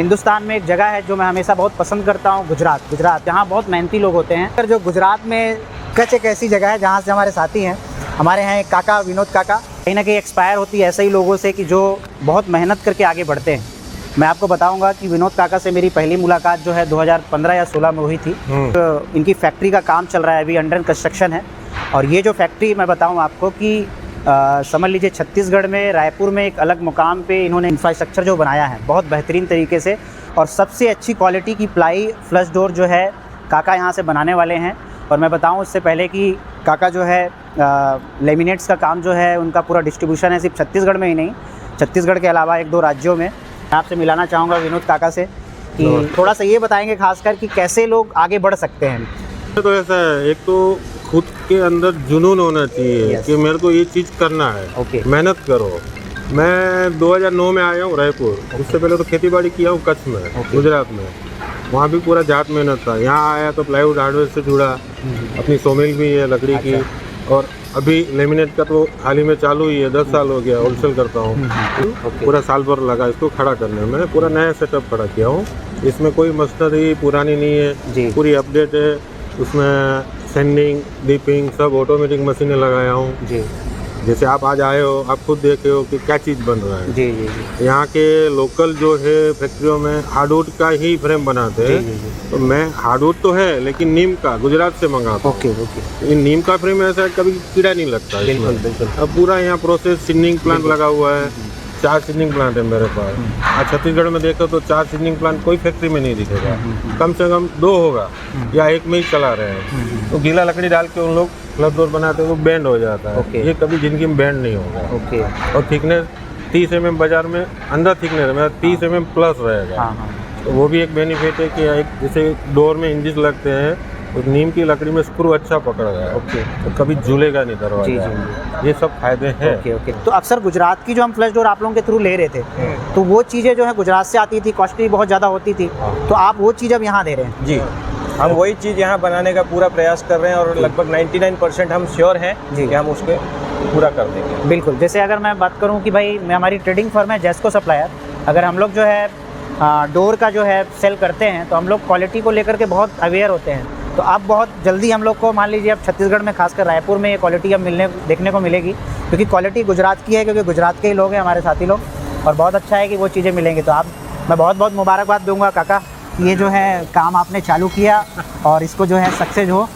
हिंदुस्तान में एक जगह है जो मैं हमेशा बहुत पसंद करता हूँ, गुजरात। यहाँ बहुत मेहनती लोग होते हैं। पर जो गुजरात में कच्छ एक ऐसी जगह है जहाँ से हमारे साथी हैं, हमारे यहाँ एक काका, विनोद काका, कहीं ना कहीं एक्सपायर होती है ऐसे ही लोगों से कि जो बहुत मेहनत करके आगे बढ़ते हैं। मैं आपको बताऊंगा कि विनोद काका से मेरी पहली मुलाकात जो है 2015 या 16 में हुई थी। तो इनकी फैक्ट्री का काम चल रहा है, अभी अंडर कंस्ट्रक्शन है। और ये जो फैक्ट्री मैं बताऊं आपको कि समझ लीजिए छत्तीसगढ़ में, रायपुर में एक अलग मुकाम पे इन्होंने इंफ्रास्ट्रक्चर जो बनाया है बहुत बेहतरीन तरीके से, और सबसे अच्छी क्वालिटी की प्लाई फ्लश डोर जो है काका यहाँ से बनाने वाले हैं। और मैं बताऊं इससे पहले कि काका जो है लेमिनेट्स का काम जो है उनका पूरा डिस्ट्रीब्यूशन है सिर्फ छत्तीसगढ़ में ही नहीं, छत्तीसगढ़ के अलावा 1-2 राज्यों में। मैं आपसे मिलाना चाहूँगा विनोद काका से कि थोड़ा सा ये बताएंगे खासकर कि कैसे लोग आगे बढ़ सकते हैं। तो ऐसा है, एक तो खुद के अंदर जुनून होना चाहिए कि मेरे को ये चीज़ करना है। मेहनत करो। मैं 2009 में आया हूँ रायपुर, उससे पहले तो खेती-बाड़ी किया हूँ कच्छ में, गुजरात में। वहाँ भी पूरा जात मेहनत था। यहाँ आया तो प्लाईवुड हार्डवेयर से जुड़ा, अपनी सोमिल भी है लकड़ी की, और अभी लेमिनेट का तो हाल ही में चालू ही है, 10 साल हो गया, होलसेल करता हूँ। पूरा साल भर लगा इसको खड़ा करने में। मैंने पूरा नया सेटअप खड़ा किया हूँ। इसमें कोई मशीनरी पुरानी नहीं है, पूरी अपडेट है। उसमें सेंडिंग, डीपिंग सब ऑटोमेटिक मशीनें लगाया हूँ। जी, जैसे आप आज आए हो, आप खुद देखे हो कि क्या चीज़ बन रहा है। जी जी जी। यहाँ के लोकल जो है फैक्ट्रियों में हार्डवुड का ही फ्रेम बनाते हैं। तो मैं हार्डवुड तो है लेकिन नीम का गुजरात से मंगाता हूँ। ओके। नीम का फ्रेम ऐसा कभी कीड़ा नहीं लगता। बिल्कुल। अब पूरा यहाँ प्रोसेस सीजनिंग प्लांट लगा हुआ है। 4 सीजनिंग प्लांट है मेरे पास। आज छत्तीसगढ़ में देखो तो 4 सीजनिंग प्लांट कोई फैक्ट्री में नहीं दिखेगा। कम से कम 2 होगा या 1 में ही चला रहे हैं। तो गीला लकड़ी डाल के उन लोग फ्लश डोर बनाते हैं, वो बैंड हो जाता है। ये कभी जिंदगी में बैंड नहीं होगा। और थिकनेस 30 mm बाजार में अंदर थिकनेस में 30 mm प्लस रहेगा। तो वो भी एक बेनिफिट है कि एक जैसे डोर में इंजिस लगते हैं, तो नीम की लकड़ी में स्क्रू अच्छा पकड़ गया। तो कभी झूलेगा नहीं दरवाजा। ये सब फायदे हैं। तो अक्सर गुजरात की जो हम फ्लश डोर आप लोगों के थ्रू ले रहे थे, तो वो चीज़ें जो है गुजरात से आती थी, कॉस्टली बहुत ज़्यादा होती थी, तो आप वो चीज़ अब यहाँ दे रहे हैं। जी, हम वही चीज़ यहाँ बनाने का पूरा प्रयास कर रहे हैं और लगभग 99% हम श्योर हैं कि हम उसके पूरा कर देंगे। बिल्कुल। जैसे अगर मैं बात करूँ कि भाई हमारी ट्रेडिंग फर्म है जेस्को सप्लायर, अगर हम लोग जो है डोर का जो है सेल करते हैं तो हम लोग क्वालिटी को लेकर के बहुत अवेयर होते हैं। तो अब बहुत जल्दी हम लोग को मान लीजिए अब छत्तीसगढ़ में खासकर रायपुर में ये क्वालिटी अब देखने को मिलेगी, क्योंकि क्वालिटी गुजरात की है, क्योंकि गुजरात के ही लोग हैं हमारे साथी लोग, और बहुत अच्छा है कि वो चीज़ें मिलेंगी। तो मैं बहुत बहुत मुबारकबाद दूंगा काका, ये जो है काम आपने चालू किया और इसको जो है सक्सेस हो।